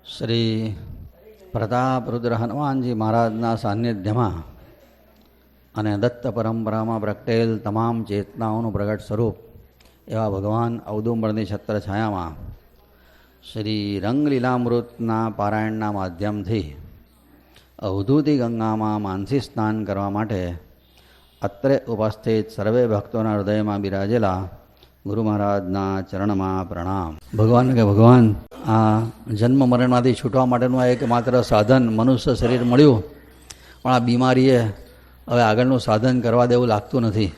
શ્રી પ્રતાપરુદ્ર હનુમાનજી મહારાજના સાનિધ્યમાં અને દત્ત પરંપરામાં પ્રગટેલ તમામ ચેતનાઓનું પ્રગટ સ્વરૂપ એવા ભગવાન ઔદુંબરની છત્રછાયામાં શ્રી રંગલીલામૃતના પારાયણના માધ્યમથી અવધૂતિ ગંગામાં માનસી સ્નાન કરવા માટે અત્રે ઉપસ્થિત સર્વે ભક્તોના હૃદયમાં બિરાજેલા ગુરુ મહારાજના ચરણમાં પ્રણામ. ભગવાન કે ભગવાન, આ જન્મ મરણમાંથી છૂટવા માટેનું આ એકમાત્ર સાધન મનુષ્ય શરીર મળ્યું, પણ આ બીમારીએ હવે આગળનું સાધન કરવા દેવું લાગતું નથી.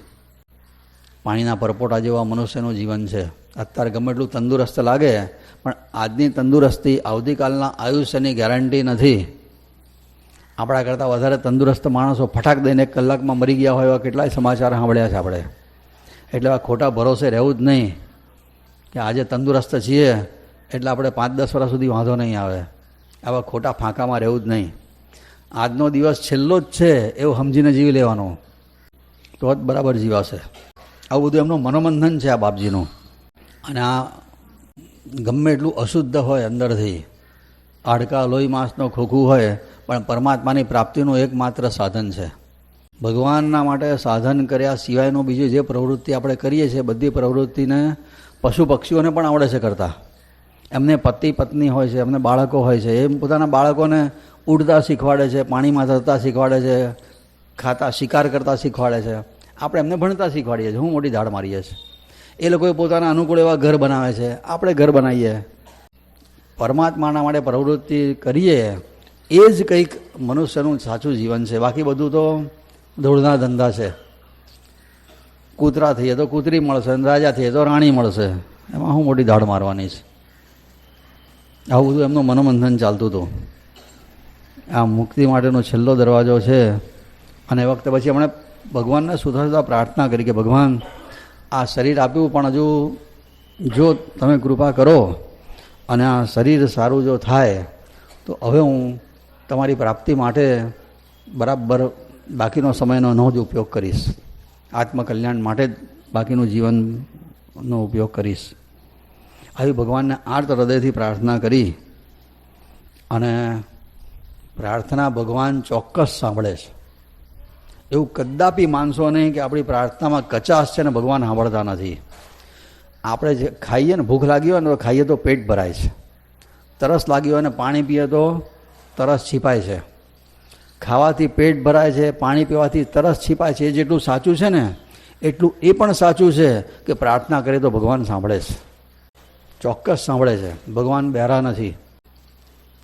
પાણીના પરપોટા જેવા મનુષ્યનું જીવન છે. અત્યારે ગમે એટલું તંદુરસ્ત લાગે, પણ આજની તંદુરસ્તી આવતીકાલના આયુષ્યની ગેરંટી નથી. આપણા કરતાં વધારે તંદુરસ્ત માણસો ફટાક દઈને 1 કલાકમાં મરી ગયા હોય એવા કેટલાય સમાચાર સાંભળ્યા છે આપણે. એટલે આ ખોટા ભરોસે રહેવું જ નહીં કે આજે તંદુરસ્ત છીએ એટલે આપણે 5-10 વર્ષ સુધી વાંધો નહીં આવે. આવા ખોટા ફાંકામાં રહેવું જ નહીં. આજનો દિવસ છેલ્લો જ છે એવું સમજીને જીવી લેવાનું, તો જ બરાબર જીવાશે. આવું બધું એમનું મનોમંથન છે આ બાપજીનું. અને આ ગમે એટલું અશુદ્ધ હોય અંદરથી, હાડકા લોહી માંસનો ખોખું હોય, પણ પરમાત્માની પ્રાપ્તિનું એકમાત્ર સાધન છે. ભગવાનના માટે સાધન કર્યા સિવાયનું બીજું જે પ્રવૃત્તિ આપણે કરીએ છીએ, બધી પ્રવૃત્તિને પશુ પક્ષીઓને પણ આવડે છે કરતા. એમને પતિ પત્ની હોય છે, એમને બાળકો હોય છે, એ પોતાના બાળકોને ઉડતા શીખવાડે છે, પાણીમાં તરતા શીખવાડે છે, ખાતા શિકાર કરતા શીખવાડે છે. આપણે એમને ભણતા શીખવાડીએ છીએ, હું મોટી ધાડ મારીએ છીએ. એ લોકોએ પોતાના અનુકૂળ એવા ઘર બનાવે છે, આપણે ઘર બનાવીએ. પરમાત્માના માટે પ્રવૃત્તિ કરીએ એ જ કંઈક મનુષ્યનું સાચું જીવન છે. બાકી બધું તો ધૂળના ધંધા છે. કૂતરા થઈએ તો કૂતરી મળશે, રાજા થઈએ તો રાણી મળશે. એમાં હું મોટી ધાડ મારવાની છે. આવું બધું એમનું મનોમંથન ચાલતું હતું. આ મુક્તિ માટેનો છેલ્લો દરવાજો છે. અને એ વખતે પછી એમણે ભગવાનને સુધા પ્રાર્થના કરી કે ભગવાન, આ શરીર આપ્યું, પણ હજુ જો તમે કૃપા કરો અને આ શરીર સારું જો થાય તો હવે હું તમારી પ્રાપ્તિ માટે બરાબર બાકીનો સમયનો જ ઉપયોગ કરીશ. આત્મકલ્યાણ માટે જ બાકીનું જીવનનો ઉપયોગ કરીશ. આવી ભગવાનને આર્ત હૃદયથી પ્રાર્થના કરી. અને પ્રાર્થના ભગવાન ચોક્કસ સાંભળે છે. એવું કદાપી માનશો નહીં કે આપણી પ્રાર્થનામાં કચાશ છે ને ભગવાન સાંભળતા નથી. આપણે જે ખાઈએ ને, ભૂખ લાગી હોય ને તો ખાઈએ તો પેટ ભરાય છે. તરસ લાગી હોય ને પાણી પીએ તો તરસ છીપાય છે. ખાવાથી પેટ ભરાય છે, પાણી પીવાથી તરસ છીપાય છે. એ જેટલું સાચું છે ને એટલું એ પણ સાચું છે કે પ્રાર્થના કરીએ તો ભગવાન સાંભળે છે. ચોક્કસ સાંભળે છે. ભગવાન બહેરા નથી.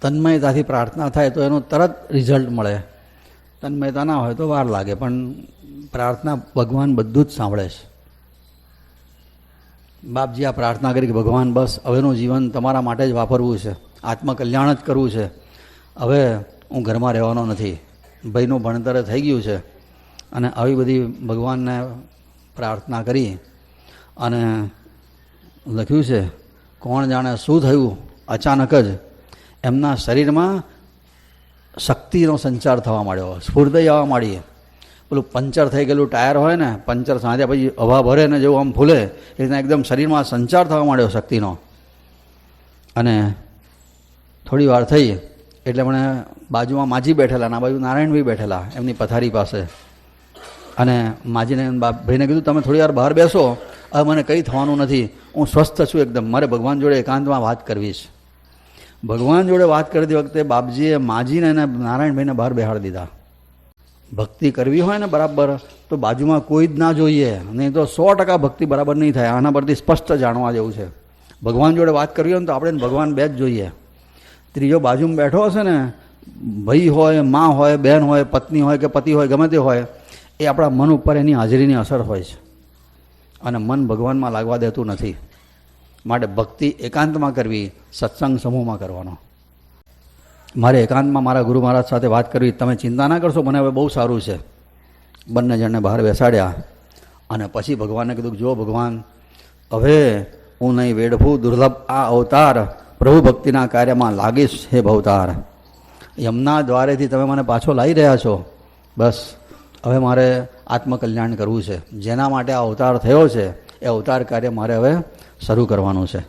તન્મયતાથી પ્રાર્થના થાય તો એનું તરત રિઝલ્ટ મળે. તન્મયતા ના હોય તો વાર લાગે, પણ પ્રાર્થના ભગવાન બધું જ સાંભળે છે. બાપજી આ પ્રાર્થના કરી કે ભગવાન, બસ હવેનું જીવન તમારા માટે જ વાપરવું છે, આત્મકલ્યાણ જ કરવું છે. હવે હું ઘરમાં રહેવાનો નથી. ભાઈનું ભણતર થઈ ગયું છે. અને આવી બધી ભગવાનને પ્રાર્થના કરી અને લખ્યું છે, કોણ જાણે શું થયું, અચાનક જ એમના શરીરમાં શક્તિનો સંચાર થવા માંડ્યો, સ્ફૂર્તિ આવવા માંડી. પેલું પંચર થઈ ગયેલું ટાયર હોય ને, પંચર સાંધ્યા પછી હવા ભરે ને જેવું આમ ફૂલે, એ રીતના એકદમ શરીરમાં સંચાર થવા માંડ્યો શક્તિનો. અને થોડી વાર થઈ એટલે મને બાજુમાં માજી બેઠેલા, ના બાજુ નારાયણભાઈ બેઠેલા એમની પથારી પાસે. અને માજીને ભાઈને કીધું, તમે થોડી વાર બહાર બેસો, હવે મને કંઈ થવાનું નથી, હું સ્વસ્થ છું એકદમ, મારે ભગવાન જોડે એકાંતમાં વાત કરવી છે. ભગવાન જોડે વાત કરતી વખતે બાપજીએ માજીને અને નારાયણભાઈને બહાર બેહાડી દીધા. ભક્તિ કરવી હોય ને બરાબર તો બાજુમાં કોઈ જ ના જોઈએ, નહીં તો 100% ભક્તિ બરાબર નહીં થાય. આના પરથી સ્પષ્ટ જાણવા જેવું છે. ભગવાન જોડે વાત કરવી હોય ને તો આપણે ભગવાન બે જ જોઈએ. ત્રીજો બાજુમાં બેઠો હશે ને, ભાઈ હોય, મા હોય, બહેન હોય, પત્ની હોય કે પતિ હોય, ગમે તે હોય, એ આપણા મન ઉપર એની હાજરીની અસર હોય છે. અને મન ભગવાનમાં લાગવા દેતું નથી. માટે ભક્તિ એકાંતમાં કરવી, સત્સંગ સમૂહમાં કરવાનો. મારે એકાંતમાં મારા ગુરુ મહારાજ સાથે વાત કરવી. તમે ચિંતા ના કરશો, મને હવે બહુ સારું છે. બંને જણને બહાર બેસાડ્યા અને પછી ભગવાનને કીધું, જો ભગવાન, હવે હું નહીં વેડફું દુર્લભ આ અવતાર, પ્રભુ ભક્તિના કાર્યમાં લાગીશ હે ભવતાર. યમના દ્વારેથી તમે મને પાછો લાવી રહ્યા છો. બસ હવે મારે આત્મકલ્યાણ કરવું છે. જેના માટે આ અવતાર થયો છે એ અવતાર કાર્ય મારે હવે શરૂ કરવાનું છે.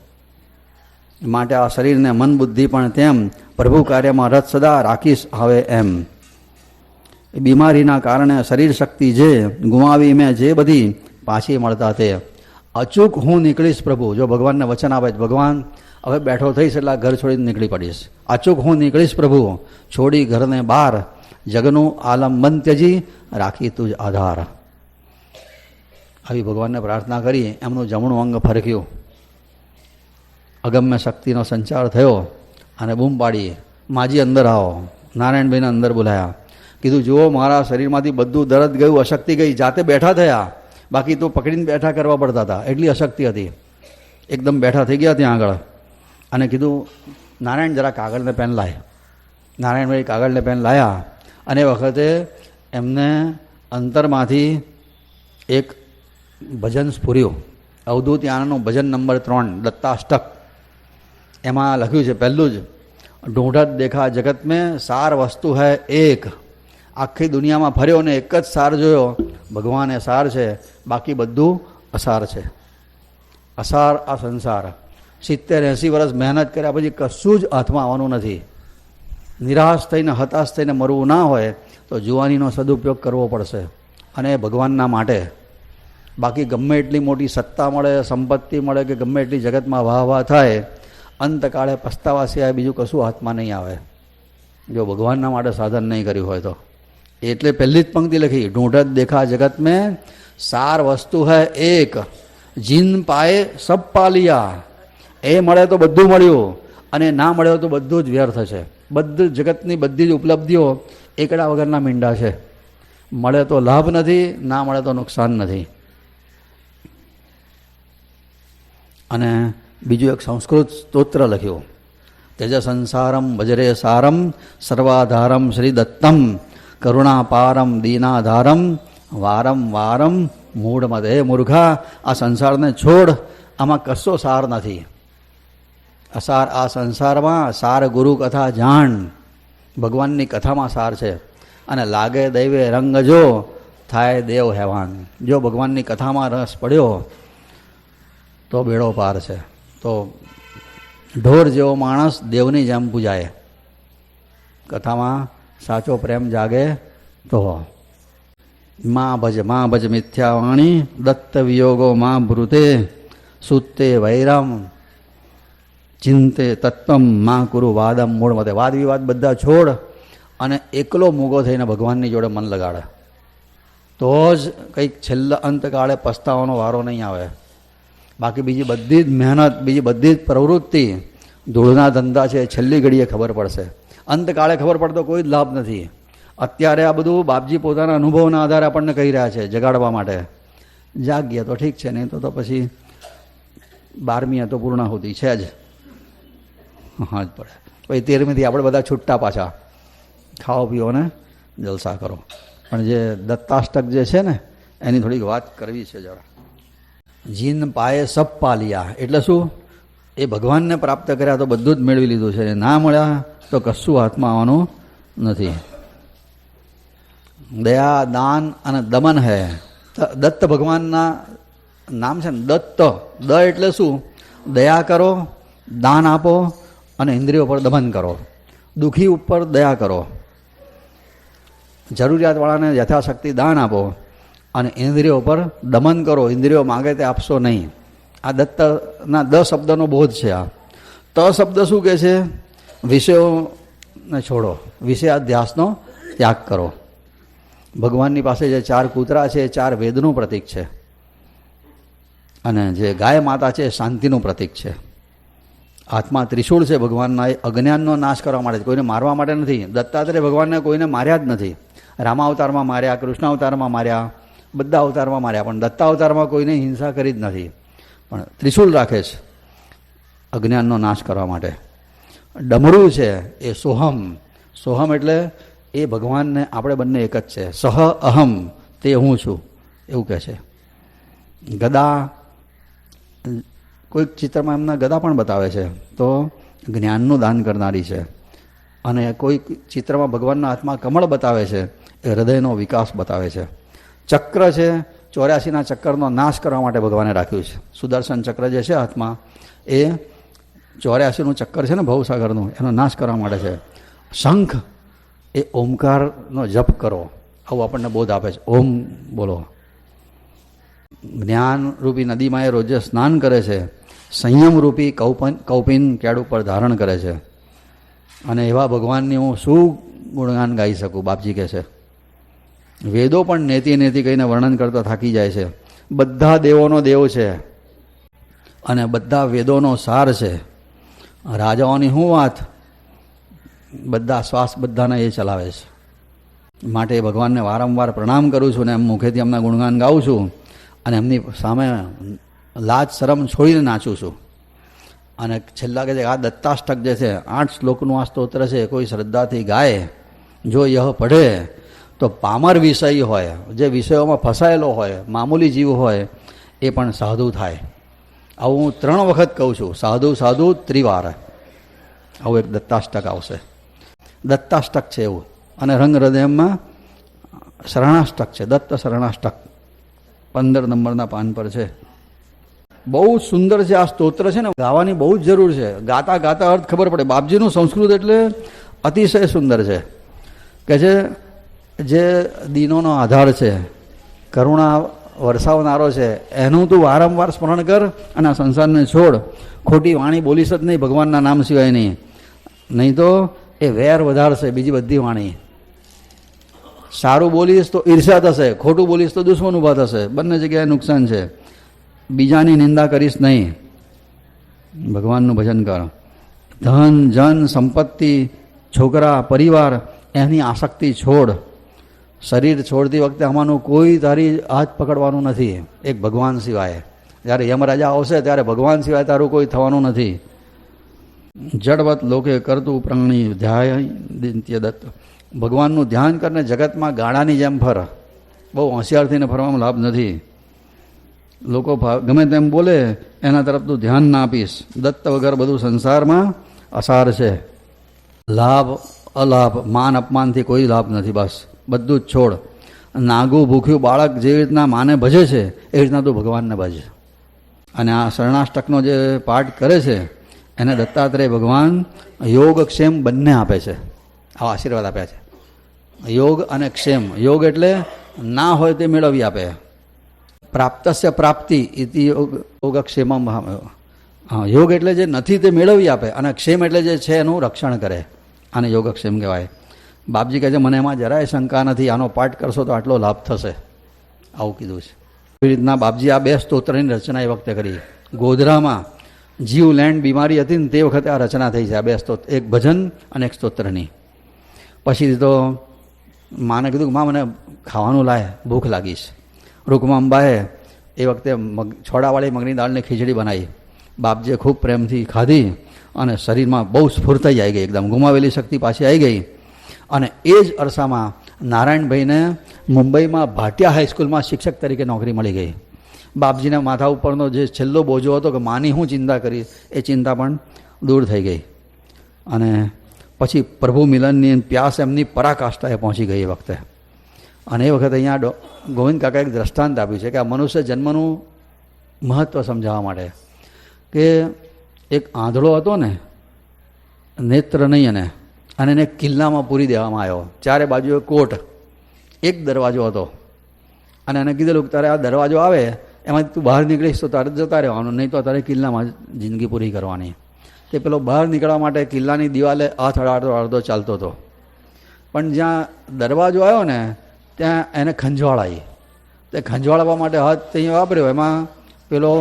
માટે આ શરીરને મન બુદ્ધિ પણ તેમ પ્રભુ કાર્યમાં રત સદા રાખીશ હવે એમ. એ બીમારીના કારણે શરીર શક્તિ જે ગુમાવી મેં જે બધી પાછી મળતા તે અચૂક હું નીકળીશ પ્રભુ. જો ભગવાનને વચન આવે ભગવાન હવે બેઠો થઈશ એટલે ઘર છોડીને નીકળી પડીશ. અચૂક હું નીકળીશ પ્રભુ, છોડી ઘરને બહાર, જગનું આલંબન ત્યજી રાખી તું જ આધાર. આવી ભગવાનને પ્રાર્થના કરી એમનું જમણું અંગ ફરક્યું, અગમ્ય શક્તિનો સંચાર થયો અને બૂમ પાડી, માજી અંદર આવો. નારાયણભાઈને અંદર બોલાયા, કીધું જુઓ મારા શરીરમાંથી બધું દર્દ ગયું, અશક્તિ ગઈ, જાતે બેઠા થયા, બાકી તો પકડીને બેઠા કરવા પડતા હતા, એટલી અશક્તિ હતી. એકદમ બેઠા થઈ ગયા ત્યાં આગળ અને કીધું નારાયણ જરા કાગળને પેન લાય. નારાયણભાઈ કાગળને પેન લાયા અને એ વખતે એમને અંતરમાંથી એક ભજન સ્ફુર્યું. અવધૂત યાનનું ભજન નંબર 3 દત્તાષ્ટક. એમાં લખ્યું છે પહેલું જ, ઢૂંઢત દેખા જગત મેં સાર વસ્તુ હૈ એક. આખી દુનિયામાં ફર્યો ને એક જ સાર જોયો, ભગવાન એ સાર છે, બાકી બધું અસાર છે. અસાર આ સંસાર. 70-80 વર્ષ મહેનત કર્યા પછી કશું જ હાથમાં આવવાનું નથી. નિરાશ થઈને હતાશ થઈને મરવું ના હોય તો જુવાનીનો સદુપયોગ કરવો પડશે, અને ભગવાનના માટે. બાકી ગમે એટલી મોટી સત્તા મળે, સંપત્તિ મળે કે ગમે એટલી જગતમાં વાહ વાહ થાય, અંતકાળે પસ્તાવા સિવાય બીજું કશું હાથમાં નહીં આવે, જો ભગવાનના માટે સાધન નહીં કર્યું હોય તો. એટલે પહેલી જ પંક્તિ લખી, ઢૂંઢત દેખા જગત મેં સાર વસ્તુ હૈ એક, જીન પાએ સબ પાલિયા. એ મળે તો બધું મળ્યું, અને ના મળ્યો તો બધું જ વ્યર્થ છે. બધું જગતની બધી જ ઉપલબ્ધિઓ એકડા વગરના મીંડા છે. મળે તો લાભ નથી, ના મળે તો નુકસાન નથી. અને બીજું એક સંસ્કૃત સ્તોત્ર લખ્યું, તેજ સંસારમ વજરે સારમ સર્વાધારમ શ્રી દત્તમ કરુણાપારમ દીનાધારમ વારમ વારમ મૂળમદ. હે મૂર્ખા, આ સંસારને છોડ, આમાં કશો સાર નથી. અસાર આ સંસારમાં, સાર ગુરુ કથા જાણ. ભગવાનની કથામાં સાર છે. અને લાગે દૈવે રંગ જો થાય દેવ હેવાન. જો ભગવાનની કથામાં રસ પડ્યો તો બેડો પાર છે. તો ઢોર જેવો માણસ દેવની જેમ પૂજાય. કથામાં સાચો પ્રેમ જાગે તો. માં ભજ મિથ્યાવાણી, દત્ત વિયોગો માં ભૃતે, સુતે વૈરામ ચિંતે તત્વમ માં કુરુ વાદમ મૂળ મતે. વાદ વિવાદ બધા છોડ અને એકલો મૂગો થઈને ભગવાનની જોડે મન લગાડે, તો જ કંઈક છેલ્લા અંતકાળે પસ્તાવાનો વારો નહીં આવે. બાકી બીજી બધી જ મહેનત, બીજી બધી જ પ્રવૃત્તિ ધૂળના ધંધા છે, છેલ્લી ઘડીએ ખબર પડશે. અંતકાળે ખબર પડતો કોઈ જ લાભ નથી. અત્યારે આ બધું બાપજી પોતાના અનુભવના આધારે આપણને કહી રહ્યા છે, જગાડવા માટે. જાગીએ તો ઠીક છે, નહીં તો પછી 12મી તો પૂર્ણાહુતિ છે જ. હા જ પડે. પછી 13મીથી આપણે બધા છૂટા પાછા, ખાઓ પીઓ ને જલસા કરો. પણ જે દત્તાષ્ટક જે છે ને, એની થોડીક વાત કરવી છે જરા. જીન પાએ સબ પાલિયા એટલે શું? એ ભગવાનને પ્રાપ્ત કર્યા તો બધું જ મેળવી લીધું છે, ના મળ્યા તો કશું હાથમાં આવવાનું નથી. દયા, દાન અને દમન હૈ. દત્ત ભગવાનના નામ છે ને, દત્ત. દ એટલે શું? દયા કરો, દાન આપો અને ઇન્દ્રિયો પર દમન કરો. દુઃખી ઉપર દયા કરો, જરૂરિયાતવાળાને યથાશક્તિ દાન આપો અને ઇન્દ્રિયો પર દમન કરો. ઇન્દ્રિયો માગે તે આપશો નહીં. આ દત્તના દ શબ્દનો બોધ છે. આ ત શબ્દ શું કહે છે? વિષયોને છોડો, વિષયાધ્યાસનો ત્યાગ કરો. ભગવાનની પાસે જે 4 કૂતરા છે એ 4 વેદનું પ્રતીક છે, અને જે ગાય માતા છે એ શાંતિનું પ્રતીક છે. હાથમાં ત્રિશૂળ છે ભગવાનના, એ અજ્ઞાનનો નાશ કરવા માટે, કોઈને મારવા માટે નથી. દત્તાત્રેય ભગવાનને કોઈને માર્યા જ નથી. રામાવતારમાં માર્યા, કૃષ્ણ અવતારમાં માર્યા, બધા અવતારમાં માર્યા, પણ દત્તાવતારમાં કોઈને હિંસા કરી જ નથી. પણ ત્રિશૂળ રાખે છે અજ્ઞાનનો નાશ કરવા માટે. ડમરું છે એ સોહમ. સોહમ એટલે એ ભગવાનને આપણે બંને એક જ છે. સહ અહમ, તે હું છું એવું કહે છે. ગદા, કોઈક ચિત્રમાં એમના ગદા પણ બતાવે છે, તો જ્ઞાનનું દાન કરનારી છે. અને કોઈક ચિત્રમાં ભગવાનના હાથમાં કમળ બતાવે છે, એ હૃદયનો વિકાસ બતાવે છે. ચક્ર છે, 84ના ચક્રનો નાશ કરવા માટે ભગવાને રાખ્યું છે. સુદર્શન ચક્ર જે છે હાથમાં, એ 84નું ચક્કર છે ને ભવસાગરનું, એનો નાશ કરવા માટે છે. શંખ એ ઓમકારનો જપ કરો, આવું આપણને બોધ આપે છે. ઓમ બોલો. જ્ઞાનરૂપી નદીમાં એ રોજે સ્નાન કરે છે. સંયમરૂપી કૌપિન કેડ ઉપર ધારણ કરે છે. અને એવા ભગવાનની હું શું ગુણગાન ગાઈ શકું, બાપજી કહે છે. વેદો પણ નેતિ નેતિ કહીને વર્ણન કરતા થાકી જાય છે. બધા દેવોનો દેવ છે અને બધા વેદોનો સાર છે. રાજાઓની શું વાત, બધા શ્વાસ બધાને એ ચલાવે છે. માટે ભગવાનને વારંવાર પ્રણામ કરું છું ને એમ મુખેથી એમના ગુણગાન ગાઉં છું અને એમની સામે લાજ શરમ છોડીને નાચું છું. અને છેલ્લા કે છે આ દત્તાષ્ટક જે છે 8 શ્લોકનું આ સ્તોત્ર છે, કોઈ શ્રદ્ધાથી ગાય, જો યહ પઢે તો પામર વિષય હોય, જે વિષયોમાં ફસાયેલો હોય, મામૂલી જીવ હોય, એ પણ સાધુ થાય. આવું હું 3 વખત કહું છું, સાધુ સાધુ ત્રિવાર. આવું એક દત્તાષ્ટક આવશે. દત્તાષ્ટક છે એવું. અને રંગ હૃદયમાં શરણાષ્ટક છે, દત્ત શરણાષ્ટક 15 નંબરના પાન પર છે. બહુ સુંદર છે આ સ્તોત્ર છે ને, ગાવાની બહુ જ જરૂર છે. ગાતા ગાતા અર્થ ખબર પડે. બાપજીનું સંસ્કૃત એટલે અતિશય સુંદર છે. કે છે જે દીનોનો આધાર છે, કરુણા વરસાવનારો છે, એનું તું વારંવાર સ્મરણ કર અને આ સંસારને છોડ. ખોટી વાણી બોલીશ જ નહીં ભગવાનના નામ સિવાય નહીં તો એ વેર વધારશે બીજી બધી વાણી. સારું બોલીશ તો ઈર્ષ્યા થશે, ખોટું બોલીશ તો દુશ્મન ઊભા થશે. બંને જગ્યાએ નુકસાન છે. બીજાની નિંદા કરીશ નહીં, ભગવાનનું ભજન કર. ધન જન સંપત્તિ, છોકરા પરિવાર, એની આસક્તિ છોડ. શરીર છોડતી વખતે આમાંનું કોઈ તારી હાથ પકડવાનું નથી એક ભગવાન સિવાય. જ્યારે યમરાજા આવશે ત્યારે ભગવાન સિવાય તારું કોઈ થવાનું નથી. જડવત લોકે કરતું પ્રાણી ધ્યાય દિત્ય દત્ત. ભગવાનનું ધ્યાન કરીને જગતમાં ગાડાની જેમ ફર. બહુ હોશિયાર થઈને ફરવામાં લાભ નથી. લોકો ગમે તેમ બોલે એના તરફ તું ધ્યાન ના આપીશ. દત્ત વગર બધું સંસારમાં અસાર છે. લાભ અલાભ, માન અપમાનથી કોઈ લાભ નથી. બસ બધું જ છોડ. નાગું ભૂખ્યું બાળક જેવી રીતના માને ભજે છે એવી રીતના તું ભગવાનને ભજ. અને આ શરણાષ્ટકનો જે પાઠ કરે છે એને દત્તાત્રેય ભગવાન યોગક્ષેમ બંને આપે છે. આવા આશીર્વાદ આપ્યા છે. યોગ અને ક્ષેમ. યોગ એટલે ના હોય તે મેળવી આપે. પ્રાપ્તસ્ય પ્રાપ્તિ ઇતિ યોગક્ષેમ. યોગ એટલે જે નથી તે મેળવી આપે અને ક્ષેમ એટલે જે છે એનું રક્ષણ કરે. આને યોગક્ષેમ કહેવાય. બાપજી કહે છે મને એમાં જરાય શંકા નથી, આનો પાઠ કરશો તો આટલો લાભ થશે. આવું કીધું છે. એવી રીતના બાપજી આ 2 સ્તોત્રની રચના એ વખતે કરી. ગોધરામાં જીવ લેન્ડ બીમારી હતી ને તે વખતે આ રચના થઈ છે. આ 2 સ્તોત્ર, એક ભજન અને એક સ્તોત્રની. પછી તો માને કીધું કે માં મને ખાવાનું લાય, ભૂખ લાગીશ. રૂકમા અંબાએ એ વખતે છોડાવાળી મગની દાળની ખીચડી બનાવી. બાપજીએ ખૂબ પ્રેમથી ખાધી અને શરીરમાં બહુ સ્ફૂર્તિ આવી ગઈ. એકદમ ગુમાવેલી શક્તિ પાછી આવી ગઈ. અને એ જ અરસામાં નારાયણભાઈને મુંબઈમાં ભાટિયા હાઈસ્કૂલમાં શિક્ષક તરીકે નોકરી મળી ગઈ. બાપજીના માથા ઉપરનો જે છેલ્લો બોજો હતો કે માની હું ચિંતા કરી, એ ચિંતા પણ દૂર થઈ ગઈ. અને પછી પ્રભુ મિલનની પ્યાસ એમની પરાકાષ્ઠાએ પહોંચી ગઈ એ વખતે. અને એ વખતે અહીંયા ગોવિંદ કાકાએ એક દ્રષ્ટાંત આપ્યું છે કે આ મનુષ્ય જન્મનું મહત્ત્વ સમજાવવા માટે. કે એક આંધળો હતો ને, નેત્ર નહીં અને એને કિલ્લામાં પૂરી દેવામાં આવ્યો. 4 બાજુએ કોટ, એક દરવાજો હતો. અને એને કીધેલું કે તારે આ દરવાજો આવે એમાંથી તું બહાર નીકળીશ તો તારે જતા રહેવાનું, નહીં તો તારે કિલ્લામાં જિંદગી પૂરી કરવાની. તે પેલો બહાર નીકળવા માટે કિલ્લાની દિવાલે હાથ અડધો ચાલતો હતો. પણ જ્યાં દરવાજો આવ્યો ને ત્યાં એને ખંજવાળ આવી. તે ખંજવાળવા માટે હાથ ત્યાં વાપર્યો, એમાં પેલો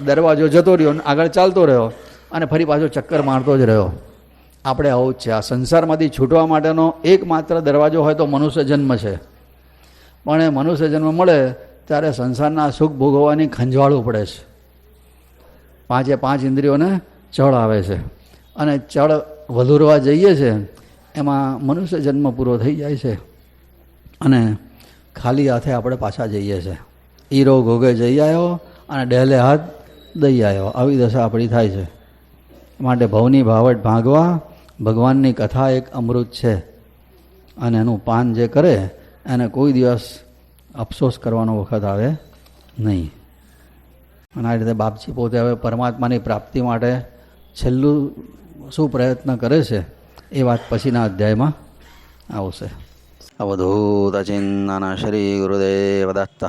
દરવાજો જતો રહ્યો અને આગળ ચાલતો રહ્યો અને ફરી પાછો ચક્કર મારતો જ રહ્યો. આપણે આવું જ છે. આ સંસારમાંથી છૂટવા માટેનો એકમાત્ર દરવાજો હોય તો મનુષ્ય જન્મ છે. પણ એ મનુષ્ય જન્મ મળે ત્યારે સંસારના સુખ ભોગવવાની ખંજવાળવું પડે છે. 5 ઇન્દ્રિયોને ચળ આવે છે અને ચળ વધુરવા જઈએ છે એમાં મનુષ્ય જન્મ પૂરો થઈ જાય છે અને ખાલી હાથે આપણે પાછા જઈએ છીએ. હીરો ઘોઘે જઈ આવ્યો અને ડેલે હાથ દઈ આવ્યો, આવી દશા આપણી થાય છે. માટે ભવની ભાવટ ભાગવા ભગવાનની કથા એક અમૃત છે અને એનું પાન જે કરે એને કોઈ દિવસ અફસોસ કરવાનો વખત આવે નહીં. અને આ રીતે બાપજી પોતે હવે પરમાત્માની પ્રાપ્તિ માટે છેલ્લું શું પ્રયત્ન કરે છે એ વાત પછીના અધ્યાયમાં આવશે. અવધૂત ચિંતન શ્રી ગુરુદેવ દત્ત.